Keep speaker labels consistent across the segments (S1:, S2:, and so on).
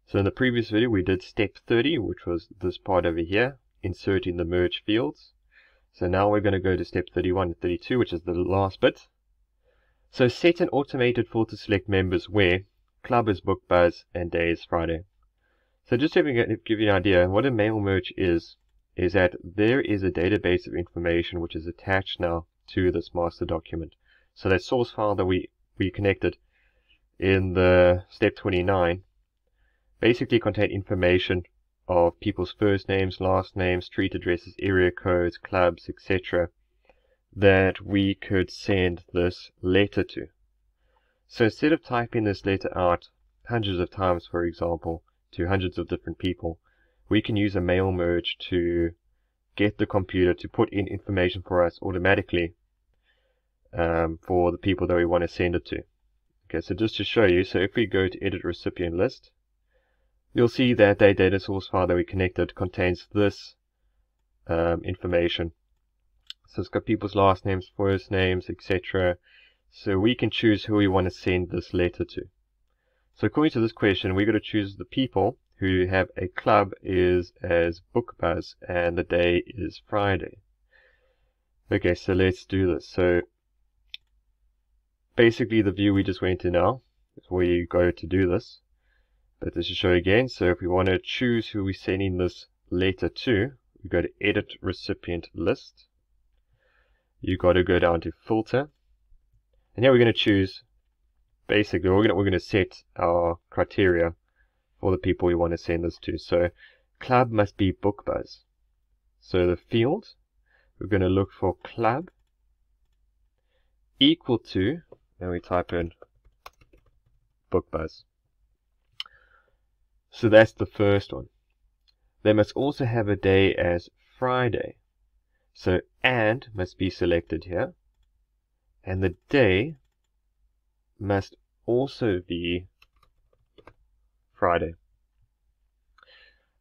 S1: So in the previous video we did step 30, which was this part over here, inserting the merge fields. So now we're going to go to step 31 and 32, which is the last bit. So set an automated filter to select members where club is BookBuzz and day is Friday. So just to give you an idea, what a mail merge is that there is a database of information which is attached now to this master document. So that source file that we connected in the step 29 basically contained information of people's first names, last names, street addresses, area codes, clubs, etc. that we could send this letter to. So instead of typing this letter out hundreds of times, for example, to hundreds of different people, we can use a mail merge to get the computer to put in information for us automatically for the people that we want to send it to. Okay, so just to show you, so if we go to edit recipient list, you'll see that the data source file that we connected contains this information. So it's got people's last names, first names, etc. So we can choose who we want to send this letter to. So according to this question, we're going to choose the people who have a club is as BookBuzz and the day is Friday. Okay, so let's do this. So basically the view we just went to now is where you go to do this. But this is show again. So if we want to choose who we're sending this letter to, we go to edit recipient list. You got to go down to filter. And here we're going to choose, basically we're going to set our criteria for the people we want to send this to. So club must be BookBuzz. So the field, we're going to look for club equal to, and we type in BookBuzz. So that's the first one. They must also have a day as Friday. So and must be selected here. And the day must also be Friday.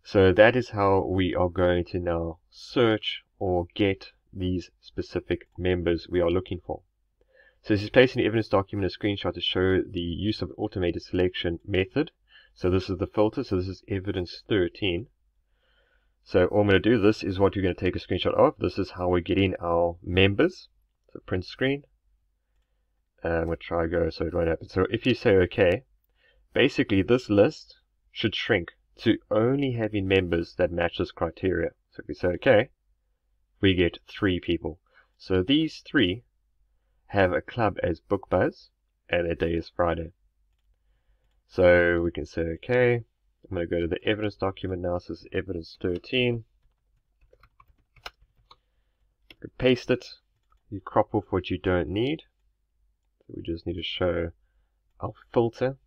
S1: So that is how we are going to now search or get these specific members we are looking for. So this is placed in the evidence document, a screenshot to show the use of automated selection method. So this is the filter, so this is evidence 13. So all I'm going to do this is what you're going to take a screenshot of. This is how we're getting our members. So print screen. And we'll try go so it won't happen. So if you say OK, basically this list should shrink to only having members that match this criteria. So if we say OK, we get 3 people. So these 3 have a club as BookBuzz and their day is Friday. So we can say OK. I'm going to go to the evidence document now. So this is evidence 13. Paste it. You crop off what you don't need. So we just need to show our filter.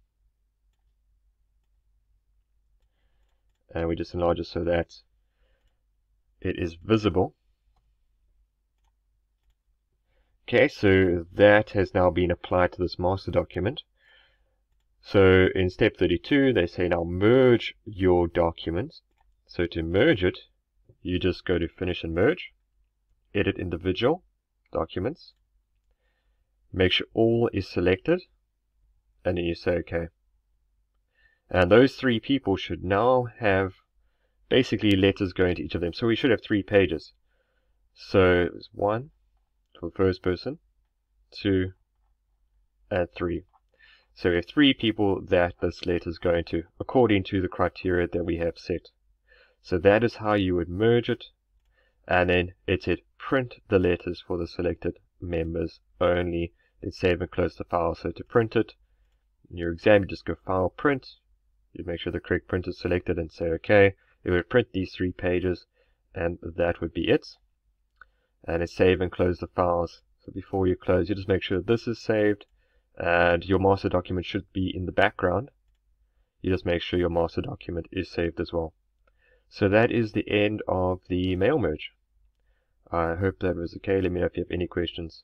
S1: And we just enlarge it so that it is visible. Okay, so that has now been applied to this master document. So in step 32, they say now merge your documents. So to merge it, you just go to finish and merge, edit individual documents, make sure all is selected, and then you say OK. And those 3 people should now have basically letters going to each of them. So we should have 3 pages. So it's 1 for the first person, 2, and 3. So we have 3 people that this letter is going to, according to the criteria that we have set. So that is how you would merge it. And then it said print the letters for the selected members only. Then save and close the file. So to print it, in your exam, you just go File, Print. You make sure the correct print is selected and say OK. It would print these 3 pages, and that would be it. And it's save and close the files. So before you close, you just make sure this is saved. And your master document should be in the background. You just make sure your master document is saved as well. So that is the end of the mail merge. I hope that was okay. Let me know if you have any questions.